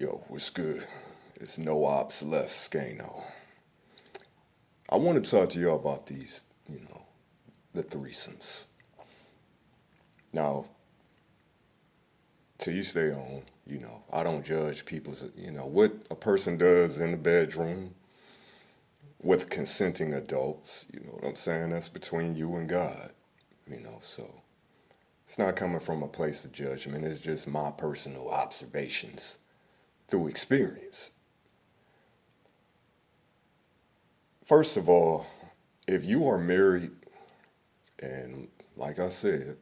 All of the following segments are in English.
Yo, what's good? It's no ops left, Skano. I want to talk to you about these, the threesomes. Now, to each their own, I don't judge people's, what a person does in the bedroom with consenting adults, you know what I'm saying? That's between you and God, so it's not coming from a place of judgment. It's just my personal observations through experience. First of all, if you are married, and like I said,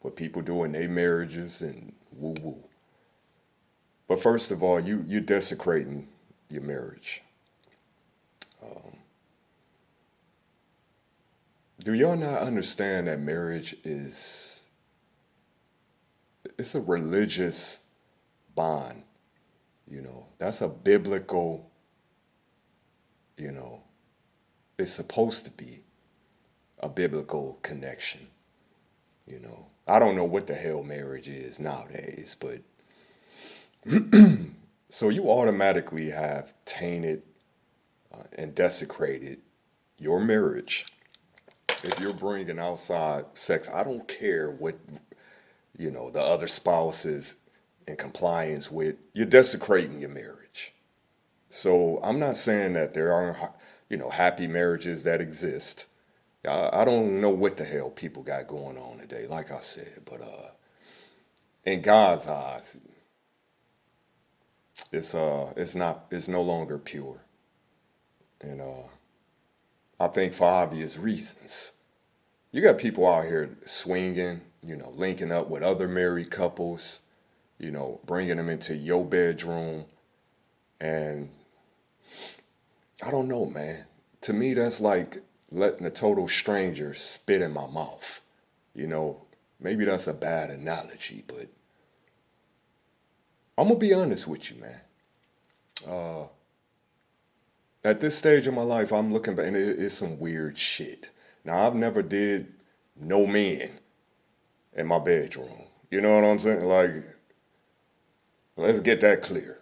what people do in their marriages and woo woo. But first of all, you're desecrating your marriage. Um, do y'all not understand that marriage is it's a religious bond? That's a biblical. You know, it's supposed to be a biblical connection. I don't know what the hell marriage is nowadays, but so you automatically have tainted and desecrated your marriage if you're bringing outside sex. I don't care what the other spouse is in compliance with. You're desecrating your marriage. So I'm not saying that there aren't happy marriages that exist. I don't know what the hell people got going on today, like I said, but in God's eyes, it's no longer pure, and I think for obvious reasons. You got people out here swinging, linking up with other married couples, bringing them into your bedroom, and I don't know, man. To me, that's like letting a total stranger spit in my mouth. You know, Maybe that's a bad analogy, but I'm gonna be honest with you, man. Uh, at this stage of my life, I'm looking back, and it's some weird shit. Now, I've never did no man in my bedroom. You know what I'm saying? Like, let's get that clear.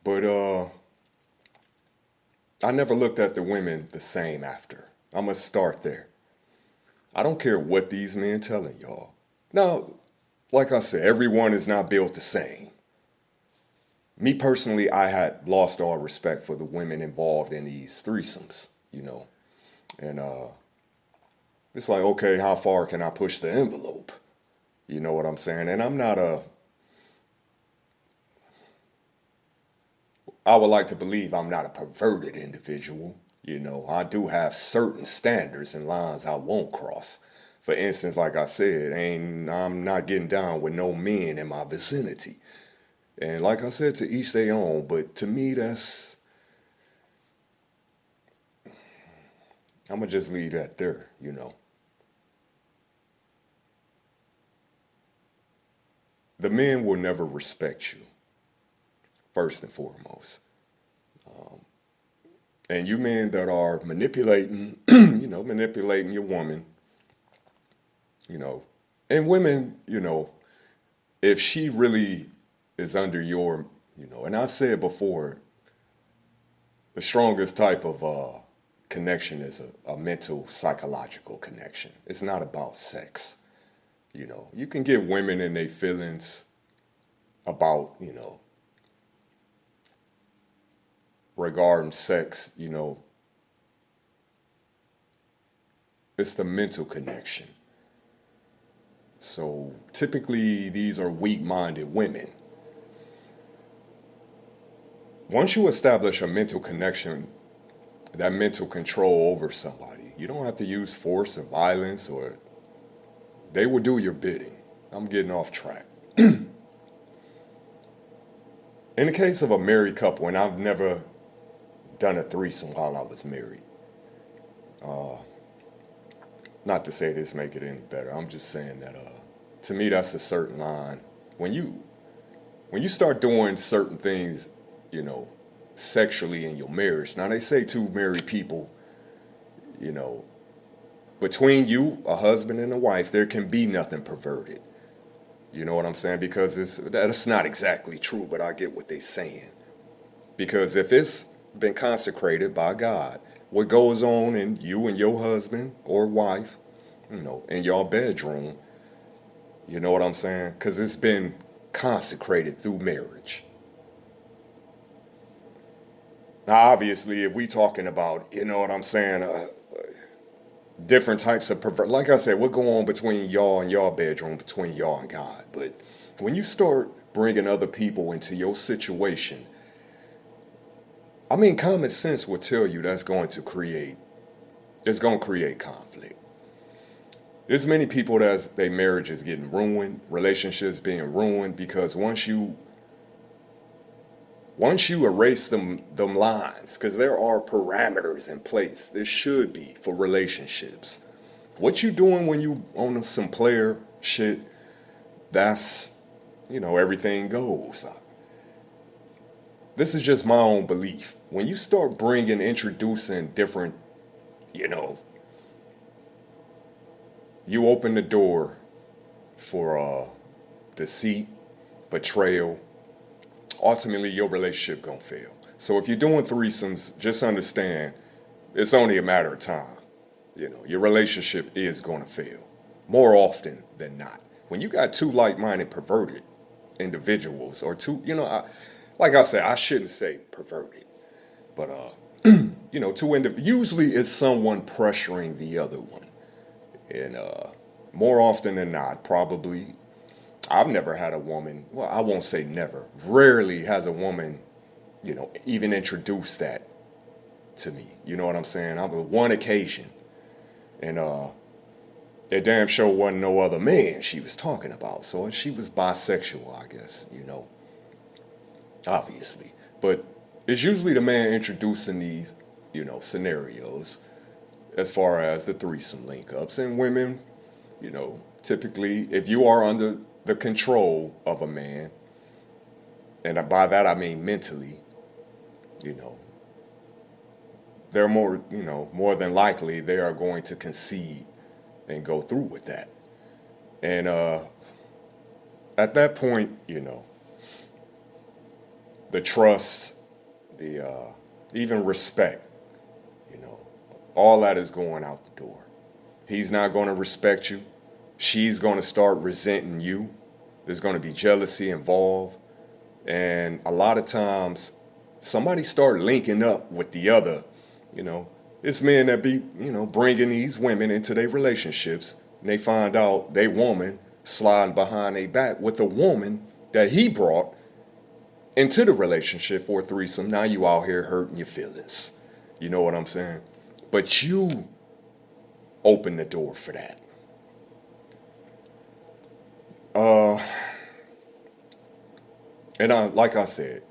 But I never looked at the women the same after. I must start there. I don't care what these men telling y'all. Now, like I said, everyone is not built the same. Me personally, I had lost all respect for the women involved in these threesomes. And it's like, okay, how far can I push the envelope? You know what I'm saying? And I would like to believe I'm not a perverted individual. I do have certain standards and lines I won't cross. For instance, like I said, I'm not getting down with no men in my vicinity. And like I said, to each their own. But to me, I'm gonna just leave that there. The men will never respect you, first and foremost. Um, and you men that are manipulating, manipulating your woman, you know, and women, if she really is under and I said before, the strongest type of connection is a mental, psychological connection. It's not about sex. You can get women in their feelings about, regarding sex, it's the mental connection. So typically, these are weak minded women. Once you establish a mental connection, that mental control over somebody, you don't have to use force or violence, or they will do your bidding. I'm getting off track. In the case of a married couple, and I've never done a threesome while I was married, uh, not to say this make it any better. I'm just saying that to me that's a certain line. When you when you start doing certain things, you know, sexually in your marriage. Now they say two married people, you know, between you, a husband and a wife, there can be nothing perverted. You know what I'm saying? Because that's not exactly true, but I get what they're saying. Because if it's been consecrated by God, what goes on in you and your husband or wife, in your bedroom, you know what I'm saying? Because it's been consecrated through marriage. Now, obviously, if we talking about, you know what I'm saying, different types of like I said, what go on between y'all and y'all bedroom, between y'all and God. But when you start bringing other people into your situation, I mean, common sense will tell you it's going to create conflict. There's many people that's their marriage is getting ruined, relationships being ruined because once you erase them lines, because there are parameters in place. There should be for relationships. What you doing when you on some player shit? That's everything goes. This is just my own belief. When you start introducing different, you know, you open the door for deceit, betrayal. Ultimately, your relationship gonna fail. So if you're doing threesomes, just understand it's only a matter of time. Your relationship is gonna fail more often than not. When you got two like-minded, perverted individuals, or two, like I said, I shouldn't say perverted, but usually it's someone pressuring the other one, and more often than not, probably I've never had a woman. Well, I won't say never. Rarely has a woman, even introduced that to me. You know what I'm saying? I was one occasion, and it damn sure wasn't no other man she was talking about. So she was bisexual, I guess. Obviously, but it's usually the man introducing these, scenarios as far as the threesome link ups, and women, typically, if you are under the control of a man, and by that I mean mentally, you know, they're more than likely they are going to concede and go through with that. And at that point, the trust, the even respect, you know, all that is going out the door. He's not going to respect you. She's going to start resenting you. There's going to be jealousy involved. And a lot of times, somebody start linking up with the other. You know, it's men that be, bringing these women into their relationships. And they find out they woman sliding behind their back with a woman that he brought into the relationship for a threesome. Now you out here hurting your feelings. You know what I'm saying? But you open the door for that. Uh, and like I said,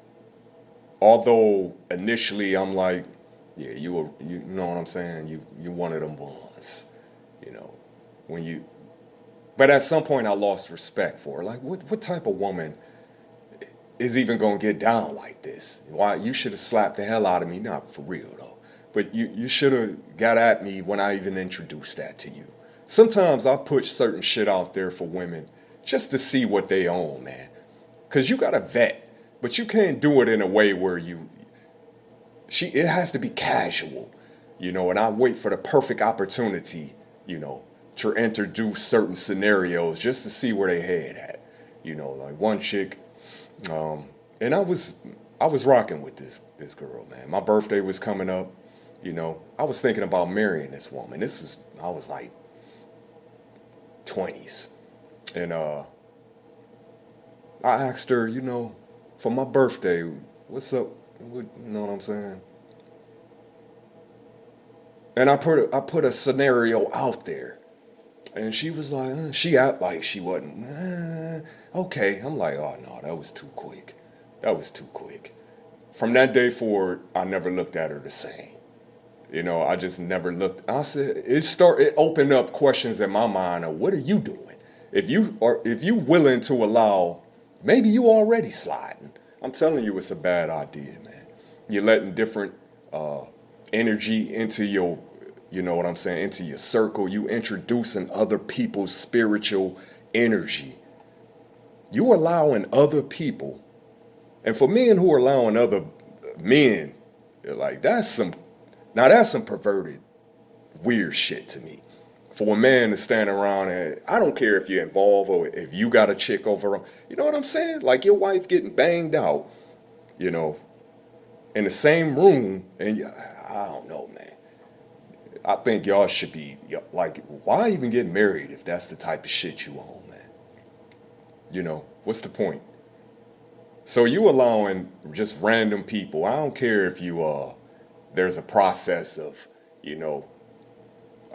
although initially I'm like, yeah, you know what I'm saying? You one of them ones, you know, when you. But at some point, I lost respect for her. Like, what type of woman is even gonna get down like this? Why you should have slapped the hell out of me? Not for real though. But you should have got at me when I even introduced that to you. Sometimes I put certain shit out there for women just to see what they own, man. Cause you gotta vet, but you can't do it in a way where it has to be casual, and I wait for the perfect opportunity, to introduce certain scenarios just to see where they head at. Like one chick, and I was rocking with this girl, man. My birthday was coming up, I was thinking about marrying this woman. I was like 20s. And I asked her, for my birthday, what's up? You know what I'm saying? And I put a scenario out there, and she was like, she act like she wasn't. Okay, I'm like, oh no, that was too quick. That was too quick. From that day forward, I never looked at her the same. I just never looked. I said it opened up questions in my mind of what are you doing? If you willing to allow, maybe you already sliding. I'm telling you, it's a bad idea, man. You're letting different energy into your, you know what I'm saying, into your circle. You introducing other people's spiritual energy You allowing other people, and for men who are allowing other men, like that's some perverted, weird shit to me. For a man to stand around and I don't care if you're involved or if you got a chick over, you know what I'm saying? Like your wife getting banged out, you know, in the same room, and I don't know, man. I think y'all should be like, why even get married if that's the type of shit you own, man? You know, what's the point? So you allowing just random people. I don't care if you there's a process of, you know,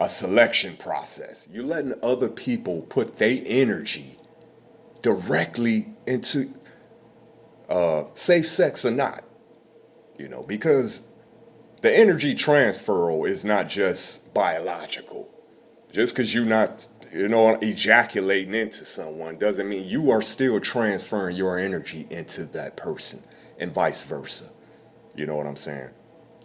a selection process. You're letting other people put their energy directly into safe sex or not, you know, because the energy transfer is not just biological. Just because you're not, you know, ejaculating into someone doesn't mean you are still transferring your energy into that person and vice versa. You know what I'm saying?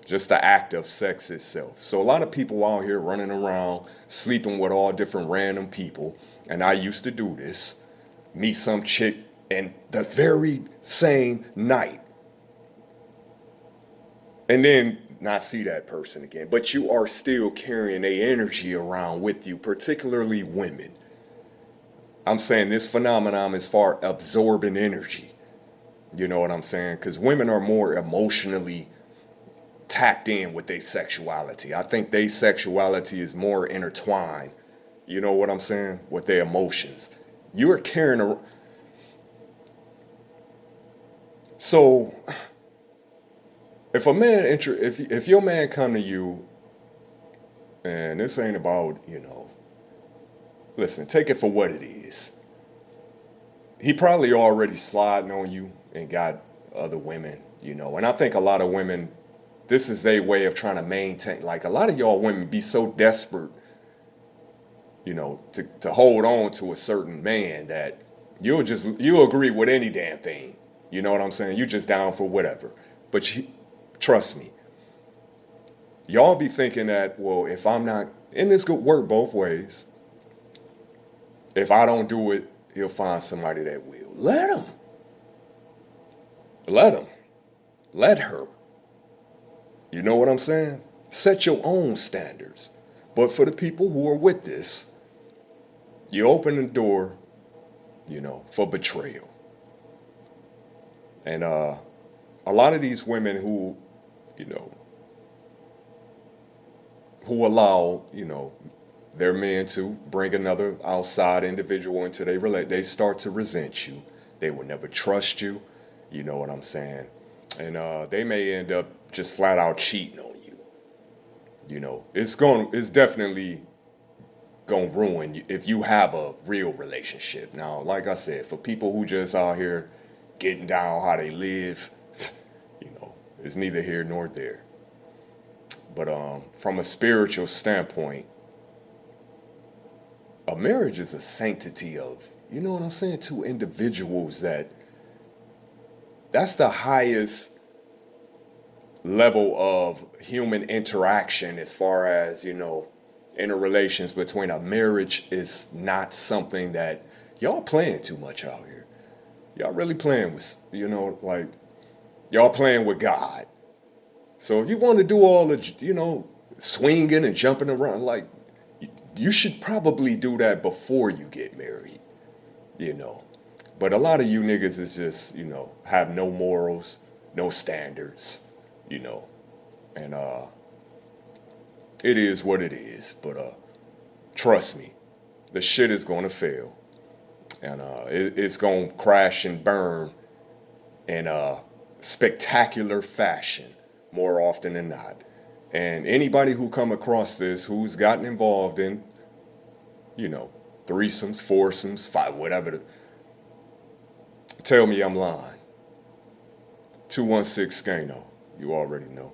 Just the act of sex itself. So a lot of people out here running around, sleeping with all different random people, and I used to do this, meet some chick and the very same night, and then not see that person again. But you are still carrying a energy around with you, particularly women. I'm saying this phenomenon is far absorbing energy. You know what I'm saying? Because women are more emotionally tapped in with their sexuality. I think their sexuality is more intertwined. You know what I'm saying? With their emotions. You're carrying a. So if a man if your man come to you, and this ain't about, you know, listen, take it for what it is. He probably already sliding on you and got other women, you know. And I think a lot of women, this is their way of trying to maintain. Like a lot of y'all women be so desperate, you know, to hold on to a certain man that you'll agree with any damn thing. You know what I'm saying? You just down for whatever. But trust me, y'all be thinking that, well, if I'm not, and this could work both ways. If I don't do it, he'll find somebody that will. Let him. Let him. Let her. You know what I'm saying? Set your own standards. But for the people who are with this, you open the door, you know, for betrayal. And a lot of these women who, you know, who allow, you know, their men to bring another outside individual into their relationship, they start to resent you. They will never trust you. You know what I'm saying? And they may end up just flat out cheating on you. You know, it's definitely gonna ruin you if you have a real relationship. Now, like I said, for people who just out here getting down how they live, you know, it's neither here nor there. But from a spiritual standpoint, a marriage is a sanctity of, you know what I'm saying, two individuals that's the highest level of human interaction as far as, you know, interrelations between a marriage is not something that y'all playing too much out here. Y'all really playing with, you know, like y'all playing with God. So if you want to do all the, you know, swinging and jumping around, like you should probably do that before you get married, you know. But a lot of you niggas is just, you know, have no morals, no standards, you know. And it is what it is. But trust me, the shit is going to fail. And it's going to crash and burn in a spectacular fashion more often than not. And anybody who come across this who's gotten involved in, you know, threesomes, foursomes, five, whatever, tell me I'm lying. 216 Skano. You already know.